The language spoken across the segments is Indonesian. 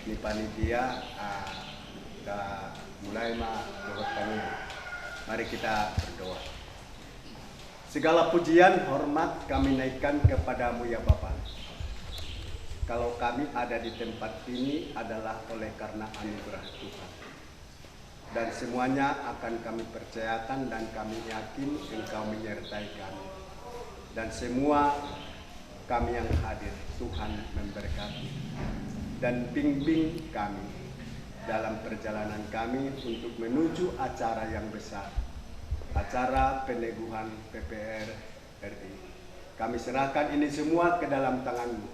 di panitia kita mulai kami. Mari kita berdoa. Segala pujian, hormat kami naikkan kepadamu ya Bapa. Kalau kami ada di tempat ini adalah oleh karena anugerah Tuhan. Dan semuanya akan kami percayakan dan kami yakin Engkau menyertai kami. Dan semua kami yang hadir, Tuhan memberkati dan bimbing kami dalam perjalanan kami untuk menuju acara yang besar, acara peneguhan PPR RI. Kami serahkan ini semua ke dalam tangan-Mu.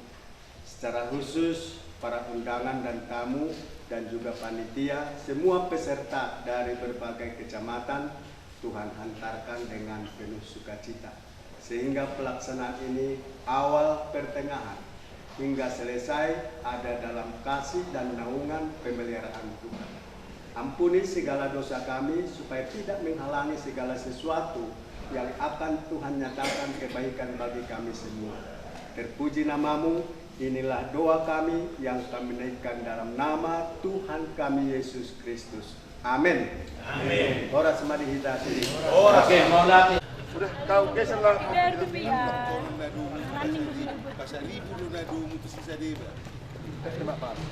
Secara khusus para undangan dan tamu dan juga panitia, semua peserta dari berbagai kecamatan, Tuhan hantarkan dengan penuh sukacita. Sehingga pelaksanaan ini awal pertengahan hingga selesai ada dalam kasih dan naungan pemeliharaan Tuhan. Ampuni segala dosa kami supaya tidak menghalangi segala sesuatu yang akan Tuhan nyatakan kebaikan bagi kami semua. Terpuji nama-Mu. Inilah doa kami yang kami naikkan dalam nama Tuhan kami Yesus Kristus. Amin. Amin. Ora semadi hitati. Oke, mau latih. Sudah kau geser lah. Pasal ibu lu nadu mutu sisa dia. Terima kasih.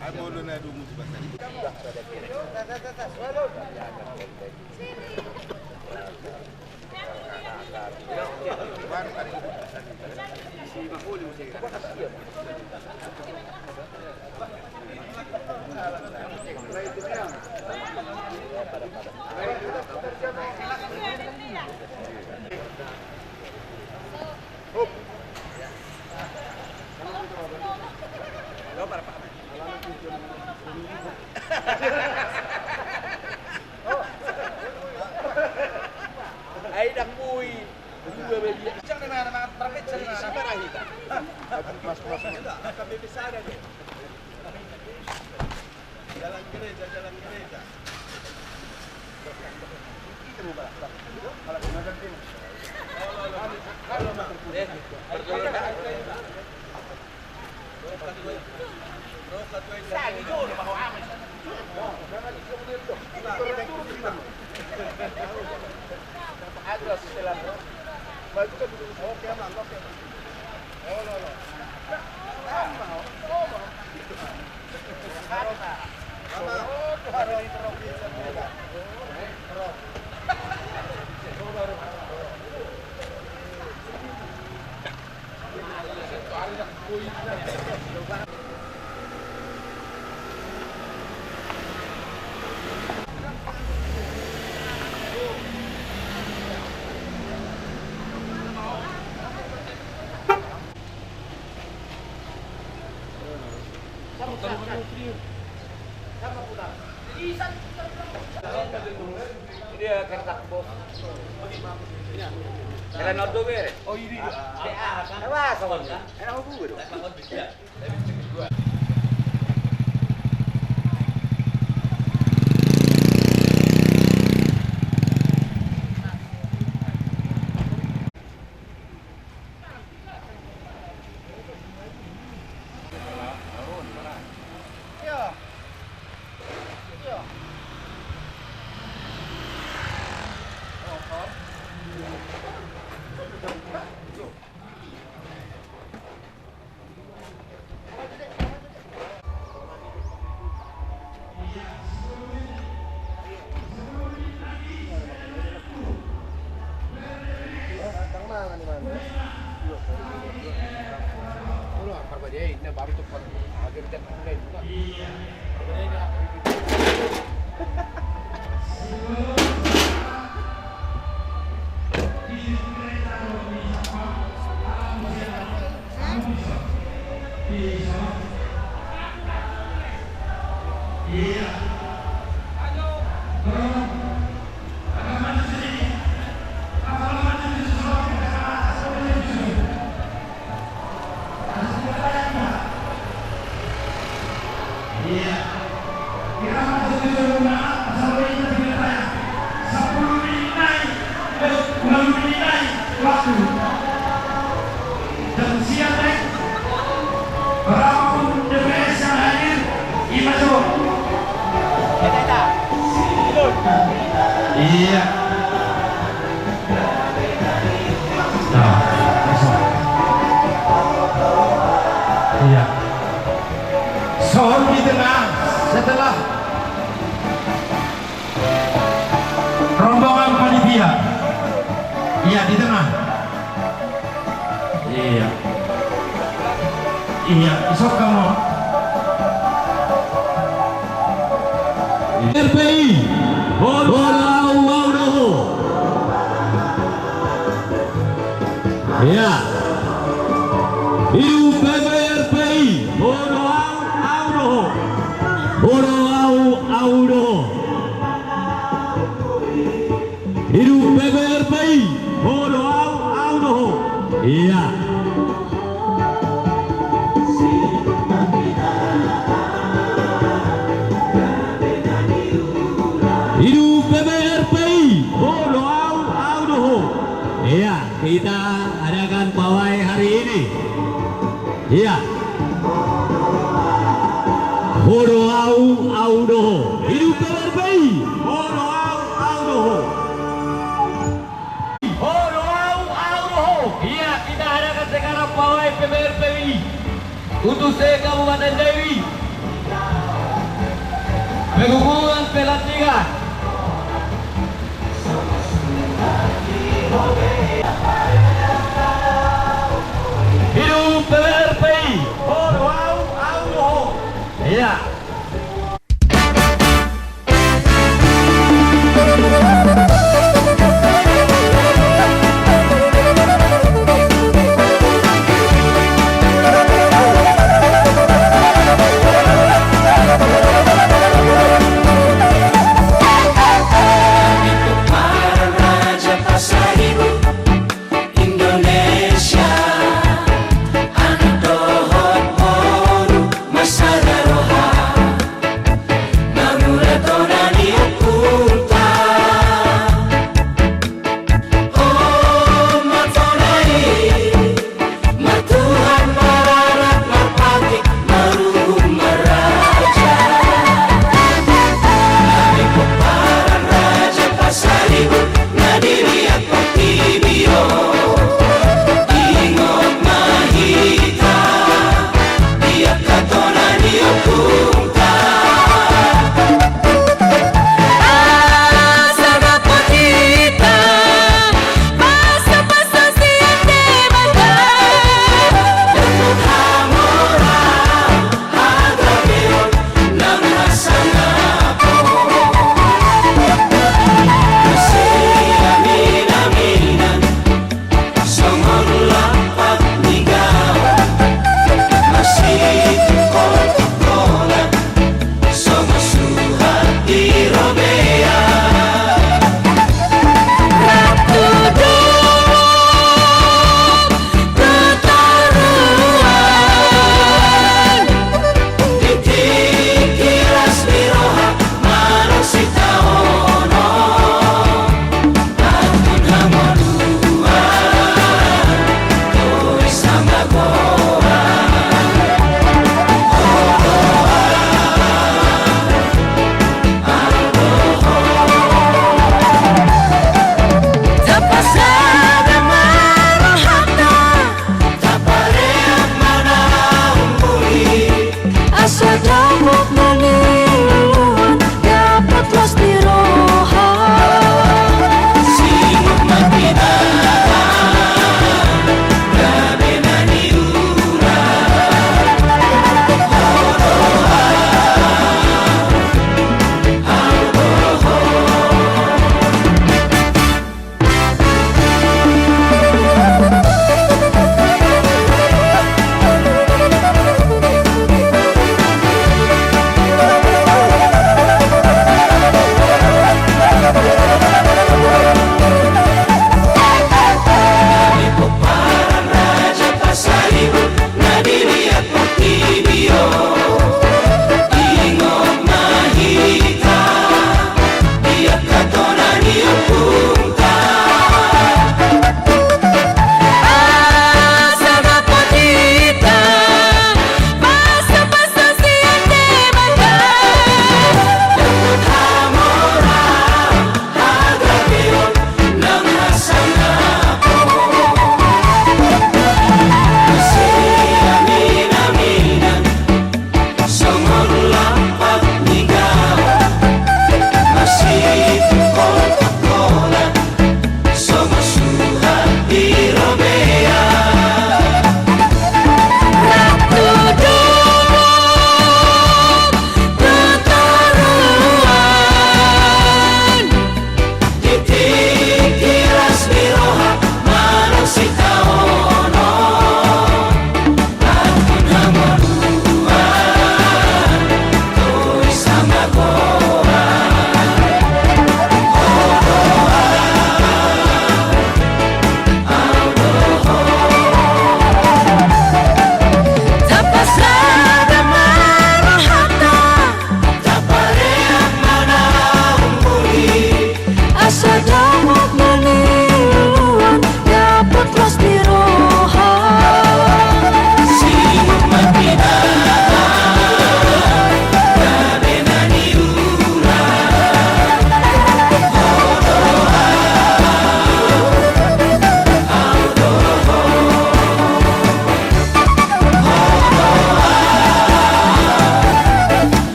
Aku lu nadu mutu pasal ibu. Jalan gereja. Dia kertas bos. Era nado bere. Oh ini. Apa kawan? Enak aku dulu. Dan siang berapapun the best Iya. Nah, besok. Iya. Soal di tengah setelah rombongan panitia. Iya di tengah. Iya. Iya, besok kamu. RPI. Ya, hidup PBRPI, bodo audo, hidup PBRPI, bodo audo, iya. Hidup PBRPI, bodo audo, iya. Kita adakan pawai hari ini. Iya. Bodo audo. Hidup PBRPI. Bodo audo. Bodo audo. Iya, kita adakan sekarang pawai PBRPI untuk Kabupaten Dewi. Pengukuhan pelantikan. Hidup PBRPI, bodo audo. Iya.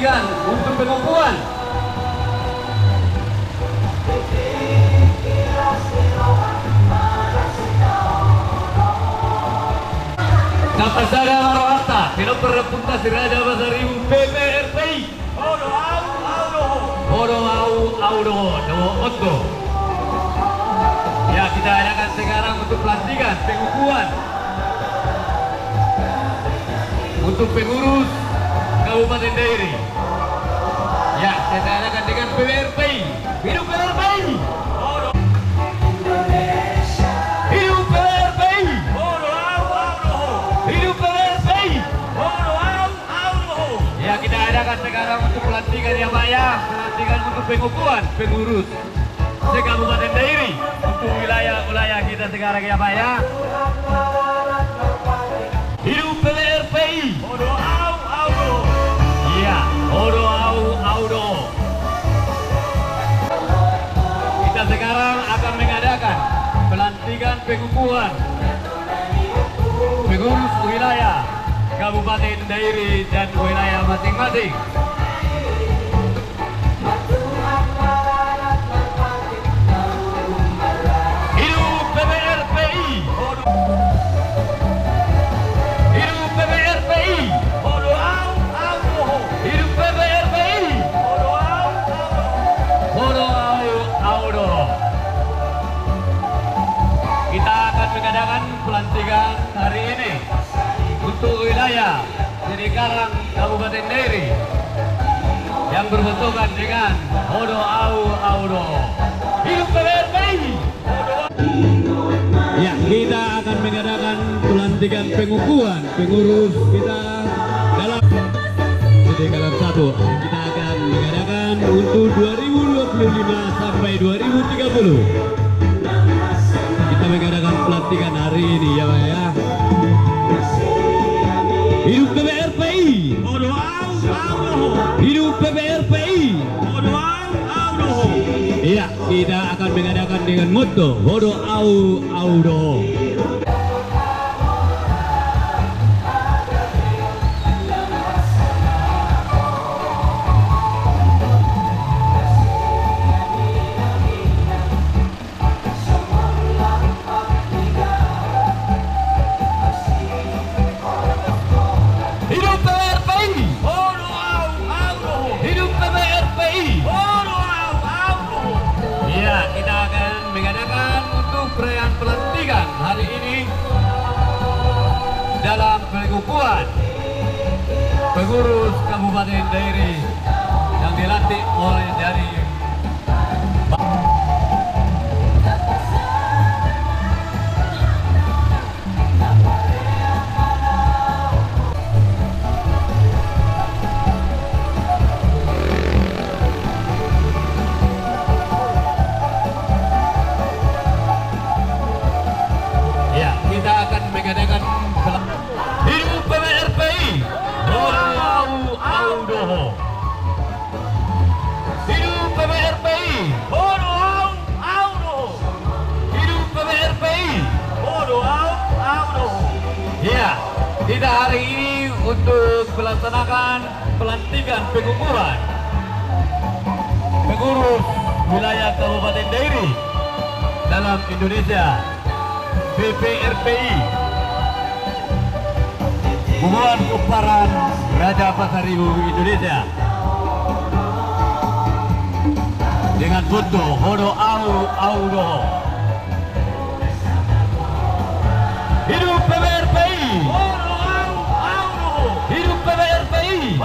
pelantikan untuk pengukuhan. Kapasada Marohata, Pinoper Repuntasi Raja Basaribu PPRPI. Odo Audo, Dewo Oto. Ya, kita adakan sekarang untuk pelantikan pengukuhan untuk pengurus Kabupaten Dairi. Ya, kita adakan dengan PPRPI. Hidup PPRPI. Hidup PPRPI. Hidup PPRPI. Ya, kita adakan sekarang untuk pelantikan ya Pak ya. Pelantikan untuk pengukuhan pengurus se-Kabupaten Dairi untuk wilayah-wilayah kita sekarang ya Pak ya. Hidup PPRPI. Iya, Odo Audo. Kita sekarang akan mengadakan pelantikan pengukuhan pengurus wilayah Kabupaten Dairi dan wilayah masing-masing. Hidup PPRPI. Hidup PPRPI. Hidup PPRPI. Odo Audo. Kita akan mengadakan pelantikan hari ini untuk wilayah Sedikarang Kabupaten Dairi yang berbentukan dengan Odo Audo. Hidup PPRPI. Ya, kita akan mengadakan pelantikan pengukuhan pengurus kita dalam Sedikarang 1. Kita akan mengadakan untuk 2025 sampai 2030. Kita mengadakan pelantikan hari ini ya Pak ya. Hidup PPRPI. Hidup PPRPI. Iya, kita akan mengadakan dengan moto Odo Audo. Hidup PPRPI. Hidup PPRPI. Iya, kita akan mengadakan untuk perayaan pelantikan hari ini dalam pengukuhan pengurus Kabupaten Dairi yang dilantik oleh dari Hidup PPRPI. Odo Audo. Hidup PPRPI. Odo Audo. Hidup PPRPI. Odo Audo. Ya, kita hari ini untuk melaksanakan pelantikan pengukuhan pengurus wilayah Kabupaten Dairi dalam Indonesia. PPRPI Hubungan Kumparan Raja Pasaribu Indonesia dengan foto Odo Audo. Hidup PPRPI. Hidup PPRPI.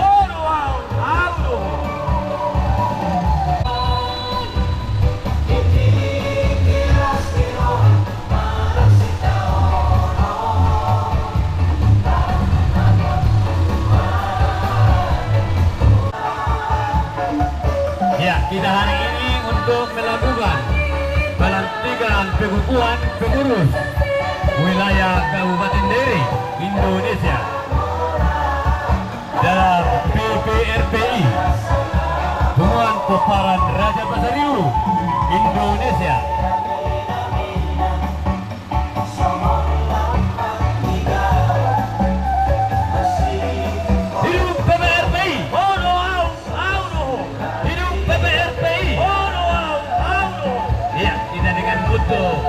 Kita hari ini untuk melakukan pelantikan pengukuhan pengurus wilayah Kabupaten Dairi Indonesia dalam PPRPI Hubungan Kumparan Raja Pasaribu Indonesia. Hidup PPRPI. untuk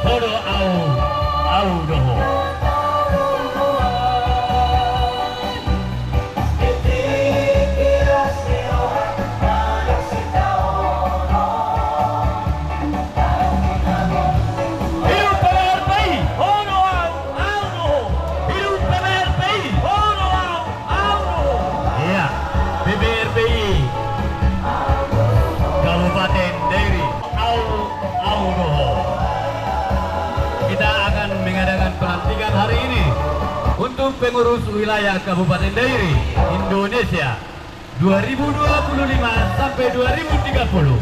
Horo Audoho. Pelantikan hari ini untuk pengurus wilayah Kabupaten Dairi Indonesia 2025 sampai 2030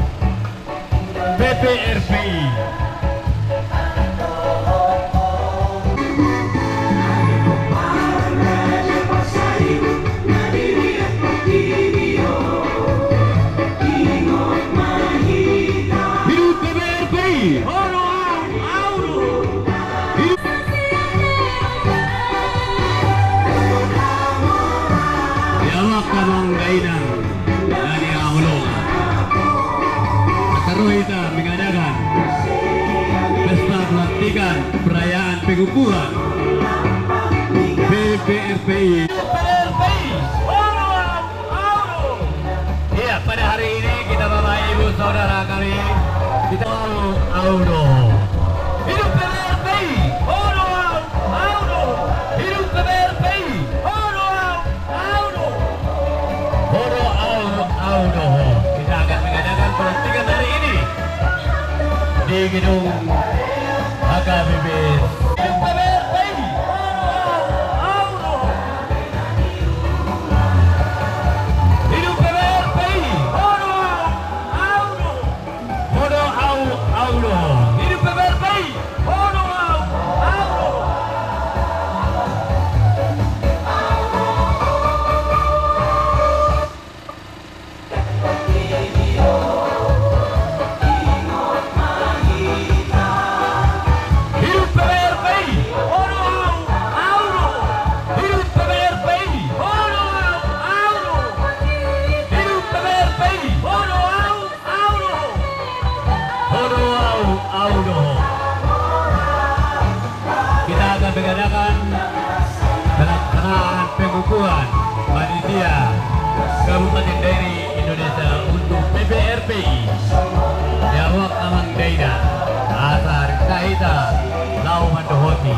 PPRPI. Hidup PPRPI. Kamang Gainang dari Aulong Akarohita mengadakan pesta pelantikan perayaan pengukuhan PPRPI. Iya, pada hari ini kita Bapak Ibu Saudara kali kita Audo. Hidup PPRPI. Hidup PPRPI. Audoho. Kita akan mengadakan pelantikan hari ini di gedung HKBP. Hidup PPRPI. Audoho. Hidup PPRPI. Audoho. Audoho. Hidup PPRPI. Audoho. Kita akan mengadakan pelaksanaan pengukuhan panitia Kabupaten Dairi Indonesia untuk PPRPI. Jawab Amang Daida, Asar Kaita, Lau Mandohoti.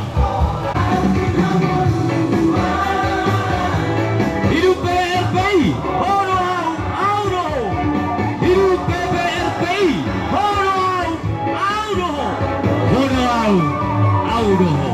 Hidup PPRPI. Hidup PPRPI. Audoho.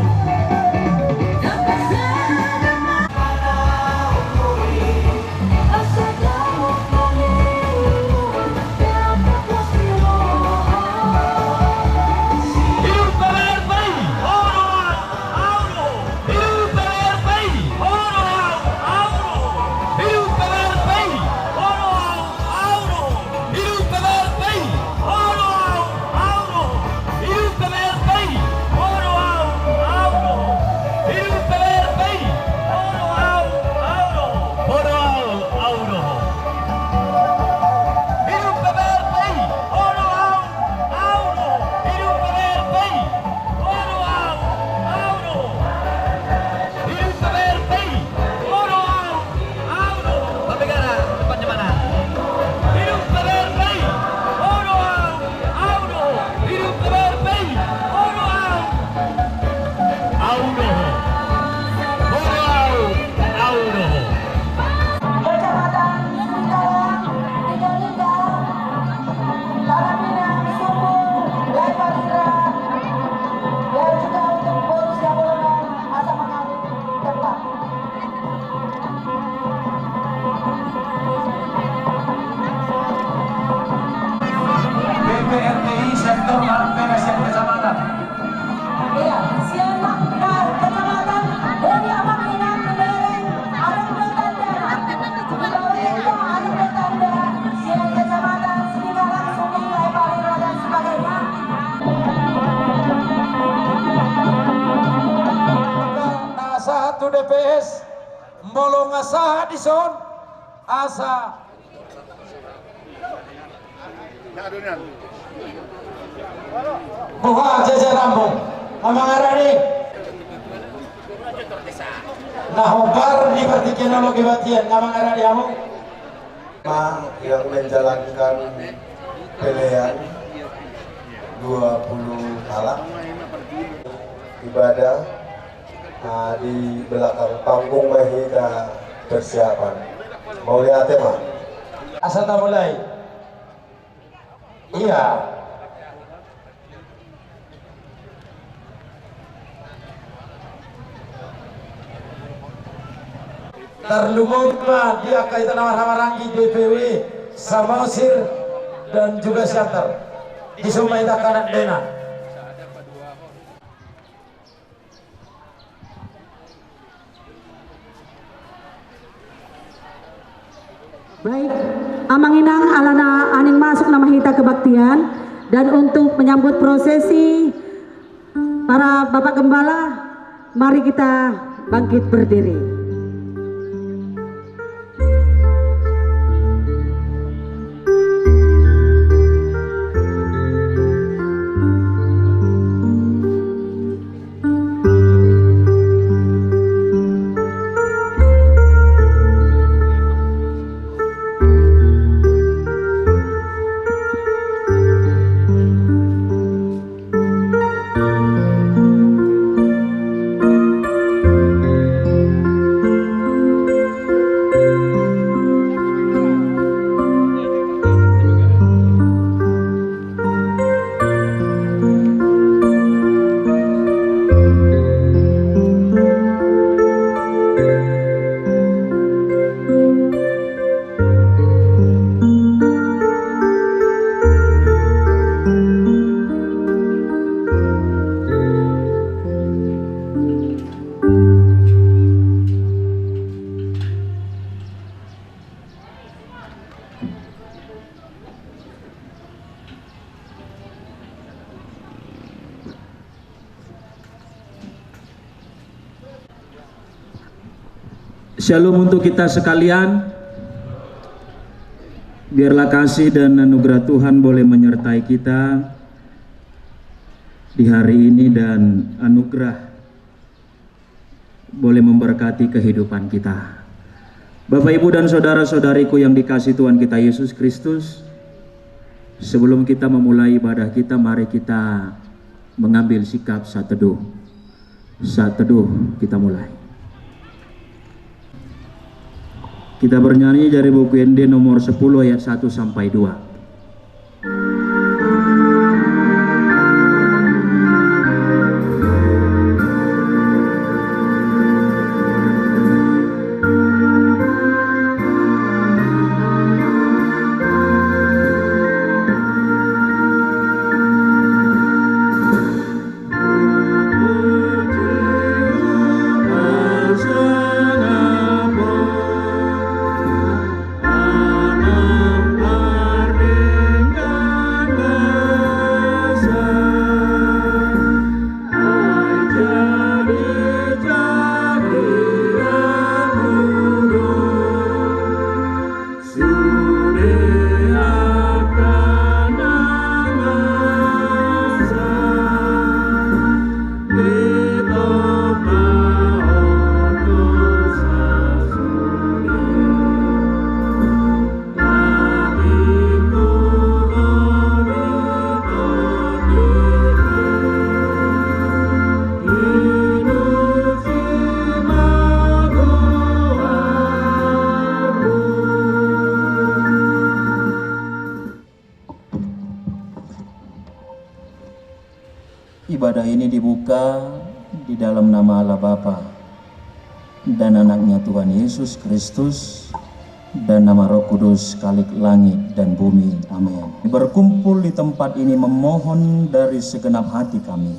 DPS Mbolong asa dison asa Nak adunan. Buka jajar rambung. Amang arani. Nah, hobar di teknologi batian. Amang arani kamu. Yang menjalankan pilihan 20 halak ibadah di belakang panggung mahita persiapan. Mau lihat tema? Asal tak mulai. Iya. Terlumut mah dia kaitan sama DPW, Samosir dan juga Syatar. Di Sumaita kanan Dena. Baik, Amang Inang alana aning masuk nama hita kebaktian, dan untuk menyambut prosesi para Bapak Gembala, mari kita bangkit berdiri. Shalom untuk kita sekalian. Biarlah kasih dan anugerah Tuhan boleh menyertai kita di hari ini, dan anugerah boleh memberkati kehidupan kita. Bapak, Ibu, dan saudara-saudariku yang dikasihi Tuhan kita Yesus Kristus, sebelum kita memulai ibadah kita, mari kita mengambil sikap saat teduh. Saat teduh kita mulai. Kita bernyanyi dari buku ND nomor 10 ayat 1 sampai 2. Ibadah ini dibuka di dalam nama Allah Bapa dan anaknya Tuhan Yesus Kristus dan nama Roh Kudus Khalik langit dan bumi. Amin. Berkumpul di tempat ini memohon dari segenap hati kami,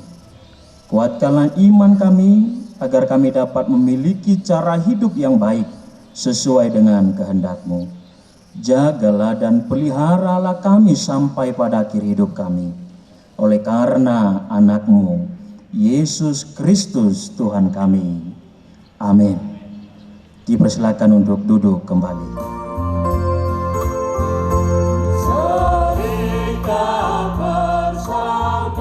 kuatkanlah iman kami agar kami dapat memiliki cara hidup yang baik sesuai dengan kehendak-Mu. Jagalah dan peliharalah kami sampai pada akhir hidup kami. Oleh karena anak-Mu, Yesus Kristus Tuhan kami. Amin. Dipersilakan untuk duduk kembali. Serika bersama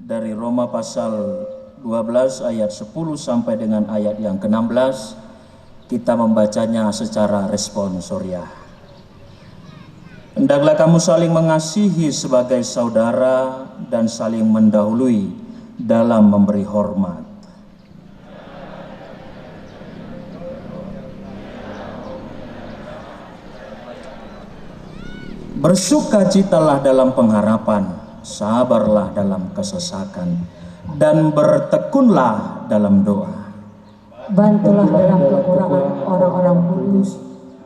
dari Roma pasal 12 ayat 10 sampai dengan ayat yang ke-16. Kita membacanya secara responsoriah. Hendaklah kamu saling mengasihi sebagai saudara dan saling mendahului dalam memberi hormat. Bersukacitalah dalam pengharapan, sabarlah dalam kesesakan, dan bertekunlah dalam doa. Bantulah dalam kekurangan orang-orang kudus,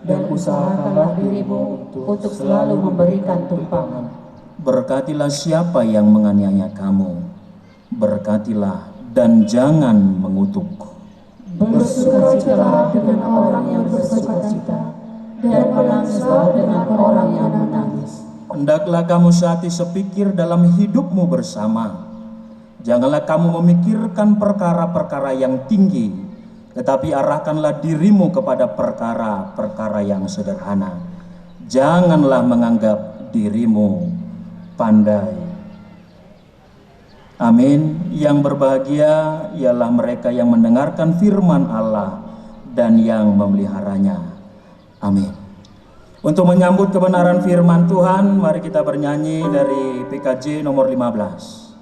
dan usahakanlah dirimu untuk selalu memberikan tumpangan. Berkatilah siapa yang menganiaya kamu, berkatilah dan jangan mengutuk. Bersukacitalah dengan orang yang bersukacita, dan menangislah dengan orang yang menangis. Hendaklah kamu sehati sepikir dalam hidupmu bersama. Janganlah kamu memikirkan perkara-perkara yang tinggi, tetapi arahkanlah dirimu kepada perkara-perkara yang sederhana. Janganlah menganggap dirimu pandai. Amin. Yang berbahagia ialah mereka yang mendengarkan firman Allah dan yang memeliharanya. Amin. Untuk menyambut kebenaran firman Tuhan, mari kita bernyanyi dari PKJ nomor 15.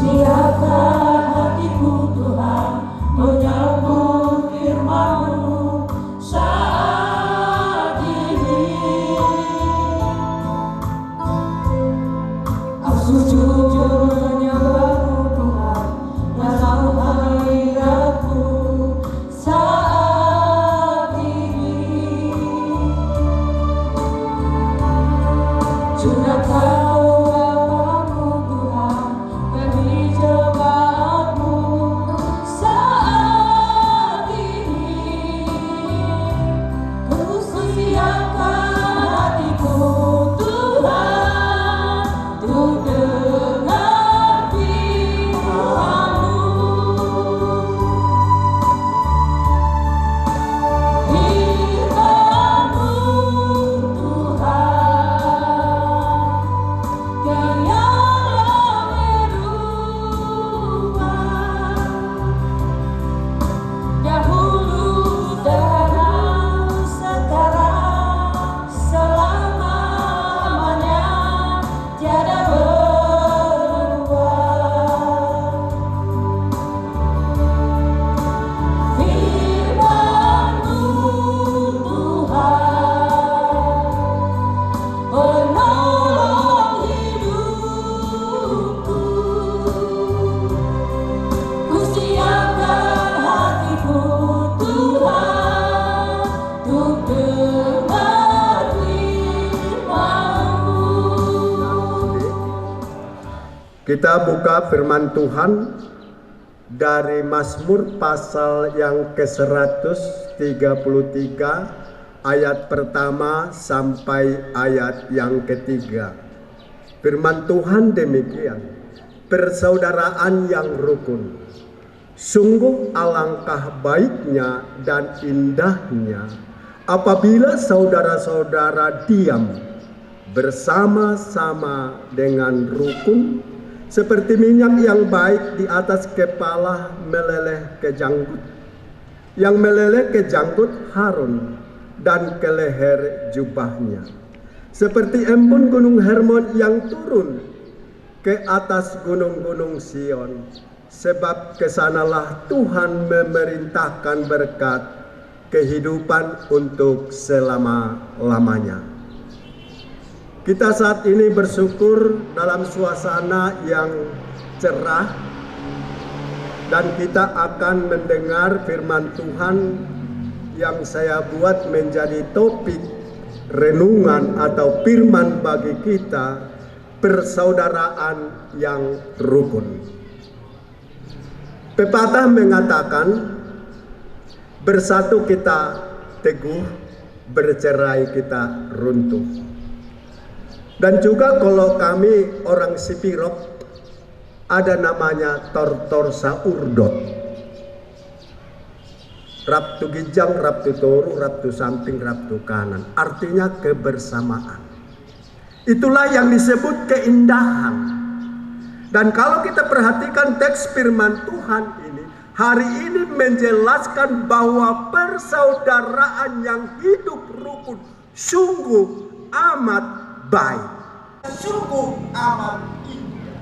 Siapkan hatiku Tuhan, menyambut firman-Mu saat ini. Aku sujud menyembah-Mu Tuhan dalam hadirat-Mu saat ini. Curahkan Kita buka firman Tuhan dari Mazmur pasal yang ke-133 ayat pertama sampai ayat yang ketiga. Firman Tuhan demikian, persaudaraan yang rukun. Sungguh alangkah baiknya dan indahnya apabila saudara-saudara diam bersama-sama dengan rukun, seperti minyak yang baik di atas kepala meleleh ke janggut, yang meleleh ke janggut Harun dan ke leher jubahnya. Seperti embun gunung Hermon yang turun ke atas gunung-gunung Sion, sebab kesanalah Tuhan memerintahkan berkat kehidupan untuk selama-lamanya. Kita saat ini bersyukur dalam suasana yang cerah, dan kita akan mendengar firman Tuhan yang saya buat menjadi topik renungan atau firman bagi kita, persaudaraan yang rukun. Pepatah mengatakan, bersatu kita teguh, bercerai kita runtuh. Dan juga kalau kami orang Sipirok, ada namanya tortorsa urdot. Rabtu gijang, rabtu toru, rabtu samping, rabtu kanan. Artinya kebersamaan. Itulah yang disebut keindahan. Dan kalau kita perhatikan teks firman Tuhan ini, hari ini menjelaskan bahwa persaudaraan yang hidup rukun sungguh amat baik. Sungguh amat indah.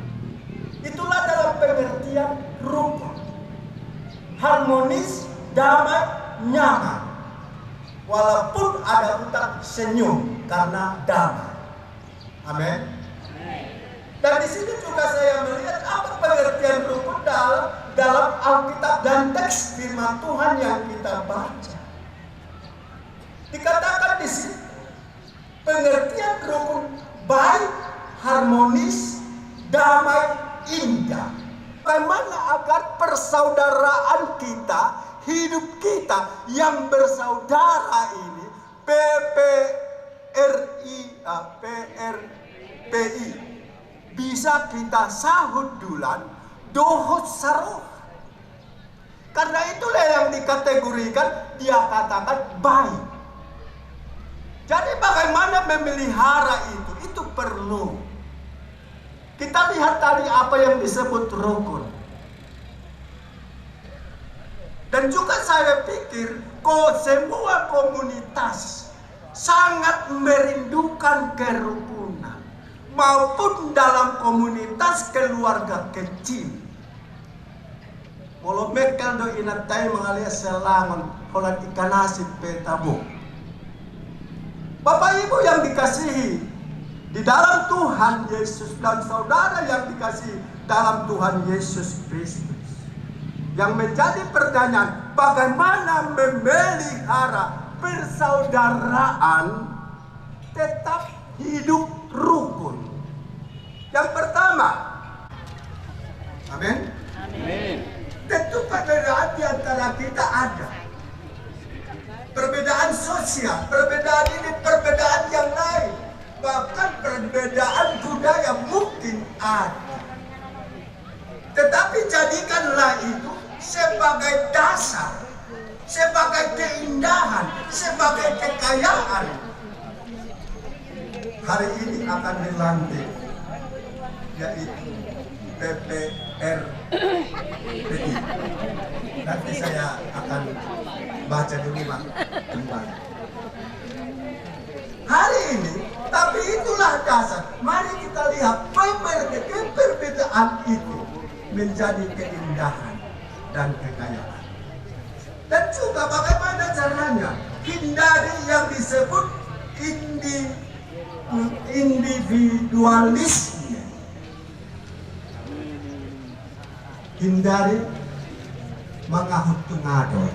Itulah dalam pengertian rukun. Harmonis, damai, nyaman. Walaupun ada utak senyum karena damai. Amin. Dan di sini juga saya melihat apa pengertian rukun dalam Alkitab dan teks firman Tuhan yang kita baca. Dikatakan di sini pengertian rukun baik, harmonis, damai, indah. Bagaimana agar persaudaraan kita, hidup kita yang bersaudara ini, PRPI bisa kita sahut dulan dohot saroh. Karena itulah yang dikategorikan, dia katakan baik. Jadi bagaimana memelihara itu perlu. Kita lihat tadi apa yang disebut rukun. Dan juga saya pikir kok semua komunitas sangat merindukan kerukunan. Maupun dalam komunitas keluarga kecil. Molo mekel do inatai mengalia selangon holat ikan asin petabo. Bapak Ibu yang dikasihi di dalam Tuhan Yesus dan saudara yang dikasihi dalam Tuhan Yesus Kristus. Yang menjadi pertanyaan, bagaimana memelihara persaudaraan tetap hidup rukun? Yang pertama, amin. Tentu perbedaan di antara kita ada. Perbedaan sosial, perbedaan ini, perbedaan yang lain. Bahkan perbedaan budaya mungkin ada. Tetapi jadikanlah itu sebagai dasar, sebagai keindahan, sebagai kekayaan. Hari ini akan dilantik, yaitu PPRPI. Nanti saya akan baca dulu kembali. Hari ini, tapi itulah dasar. Mari kita lihat perbedaan itu menjadi keindahan dan kekayaan. Dan juga bagaimana caranya hindari yang disebut individualisme. Hindari mengahut pengadol.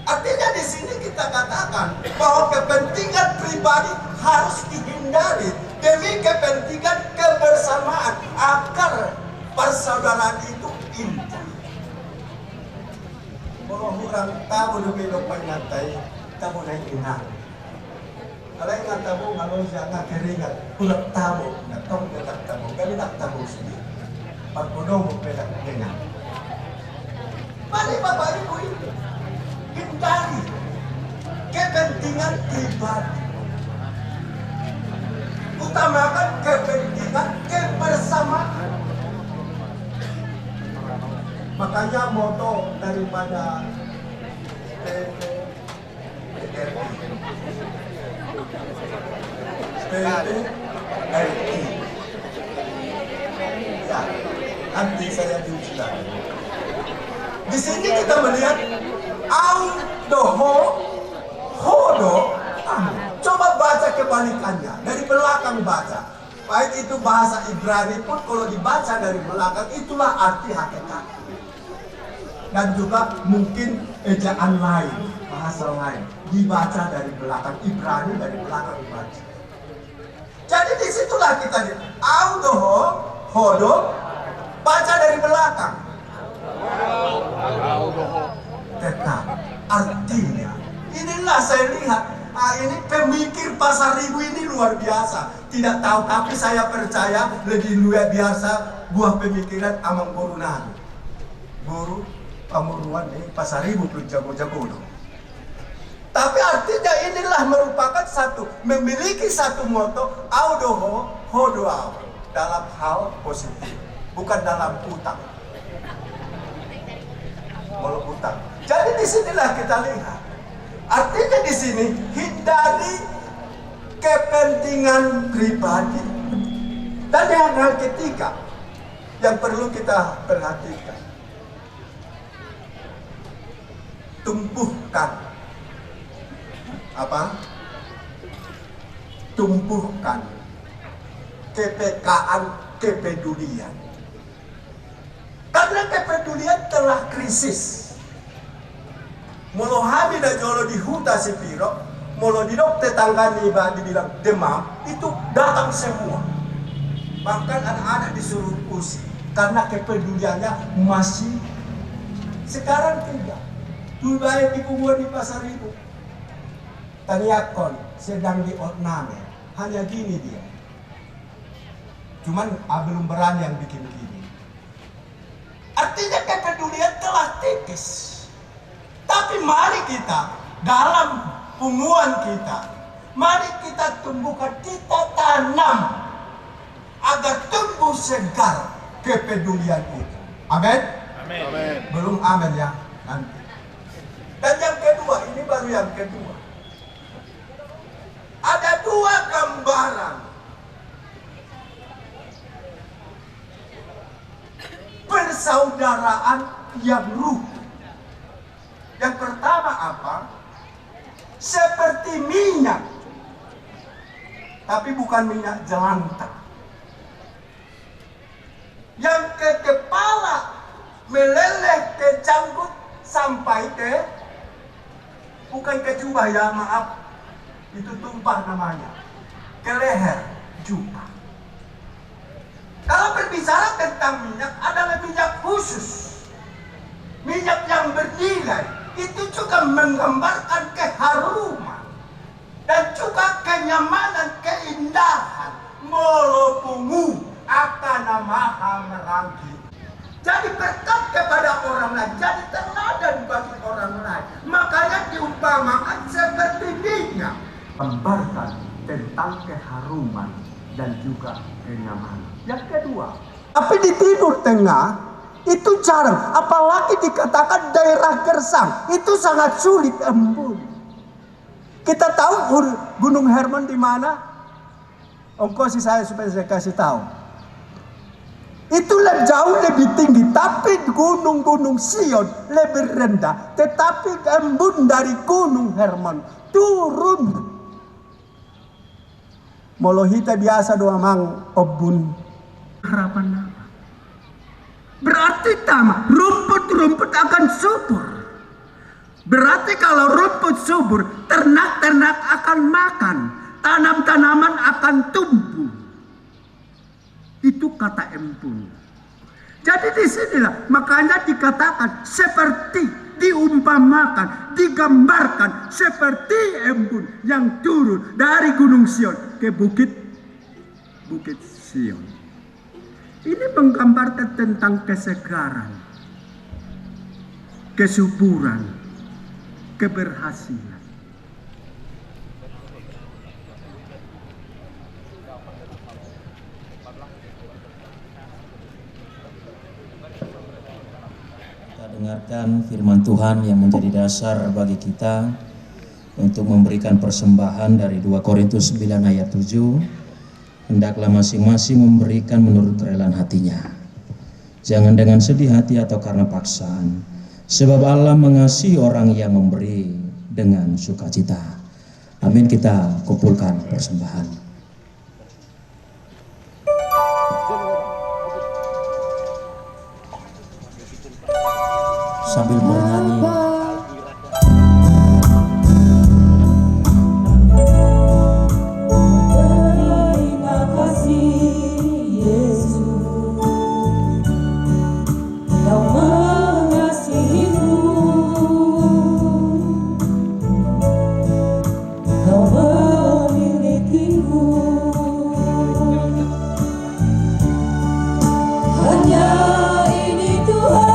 Artinya di sini kita katakan bahwa kepentingan pribadi harus dihindari demi kepentingan kebersamaan agar persaudaraan itu indah. Kalau orang tahu demi lupa nyantai, tahu naik inang. Kalau ingat tahu kalau jangan keringat, pulang tahu, datang dekat tahu, kami tak tahu sendiri. Perbodoh berbeda dengan. Mari Bapak Ibu itu hindari kepentingan pribadi. Utamakan kepentingan kebersamaan. Makanya moto daripada PPRI. Ya, nanti saya diujikan. Di sini kita melihat au doho hodo. Coba baca kebalikannya dari belakang baca. Baik itu bahasa Ibrani pun kalau dibaca dari belakang itulah arti hakikat. Dan juga mungkin ejaan lain, bahasa lain dibaca dari belakang Ibrani dari belakang dibaca. Jadi disitulah kita lihat au doho hodo baca dari belakang. Tetap artinya inilah saya lihat ini pemikir Pasaribu ini luar biasa. Tidak tahu tapi saya percaya lebih luar biasa buah pemikiran Amang Guru Nadu. Guru pamuruan di Pasaribu pun jago-jago dong. Tapi artinya inilah merupakan memiliki satu moto audoho hodoa dalam hal positif, bukan dalam utang. Kalau utang. Jadi disinilah kita lihat. Artinya di sini hindari kepentingan pribadi. Dan yang hal ketiga yang perlu kita perhatikan, tumbuhkan apa? Tumbuhkan kepedulian. Karena kepedulian telah krisis. Molo hami da jolo di huta sepiro, molo di dok tetangga niba dibilang demam, itu datang semua. Bahkan anak-anak disuruh usir karena kepeduliannya masih. Sekarang tidak. Dulu baik dikubur di pasar ibu. Taniakon sedang di ornamen, hanya gini dia. Cuman belum berani yang bikin gini. Artinya kepedulian telah tipis. Tapi mari kita dalam punguan kita, mari kita tumbuhkan, kita tanam agar tumbuh segar kepedulian itu. Amin. Amin. Belum amin ya nanti. Dan yang kedua, ini baru yang kedua. Ada dua gambaran persaudaraan yang ruh. Yang pertama apa? Seperti minyak, tapi bukan minyak jelantah. Yang ke kepala meleleh ke janggut sampai ke, bukan ke jubah ya, maaf, itu tumpah namanya, ke leher jubah. Kalau berbicara tentang minyak, adalah minyak khusus, minyak yang bernilai. Itu juga menggambarkan keharuman dan juga kenyamanan, keindahan. Molo pungu akan maha merangki. Jadi berkat kepada orang lain, jadi teladan bagi orang lain. Makanya diumpamakan seperti minyak, gambarkan tentang keharuman dan juga kenyamanan. Yang kedua, tapi di Timur Tengah itu jarang, apalagi dikatakan daerah gersang, itu sangat sulit embun. Kita tahu Gunung Hermon di mana? Ongkosi saya supaya saya kasih tahu. Itu jauh lebih tinggi, tapi gunung-gunung Sion lebih rendah. Tetapi embun dari Gunung Hermon turun. Molohita biasa doa mang obun. Harapan apa? Berarti tama, rumput-rumput akan subur. Berarti kalau rumput subur, ternak-ternak akan makan, tanam-tanaman akan tumbuh. Itu kata embun. Jadi disinilah makanya dikatakan seperti, diumpamakan, digambarkan seperti embun yang turun dari Gunung Sion ke Bukit Sion. Ini menggambarkan tentang kesegaran, kesuburan, keberhasilan. Kita dengarkan firman Tuhan yang menjadi dasar bagi kita untuk memberikan persembahan dari 2 Korintus 9 ayat 7. Hendaklah masing-masing memberikan menurut kerelaan hatinya. Jangan dengan sedih hati atau karena paksaan. Sebab Allah mengasihi orang yang memberi dengan sukacita. Amin, kita kumpulkan persembahan. Sambil bernyanyi. Hanya ini Tuhan.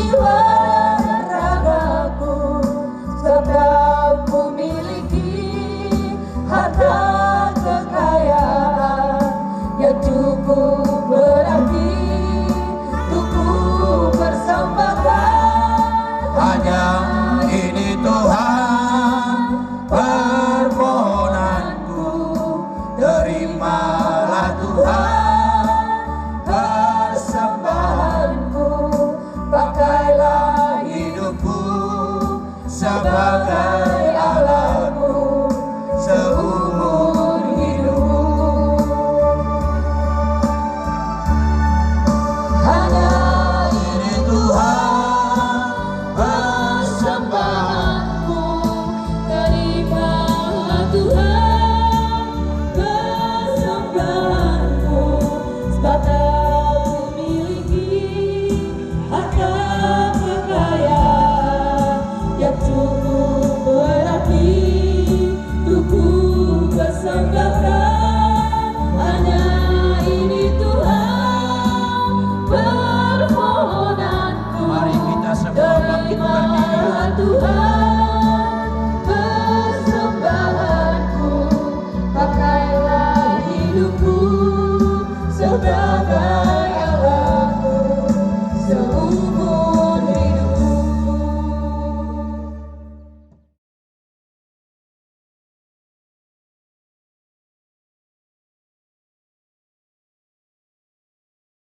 jiwa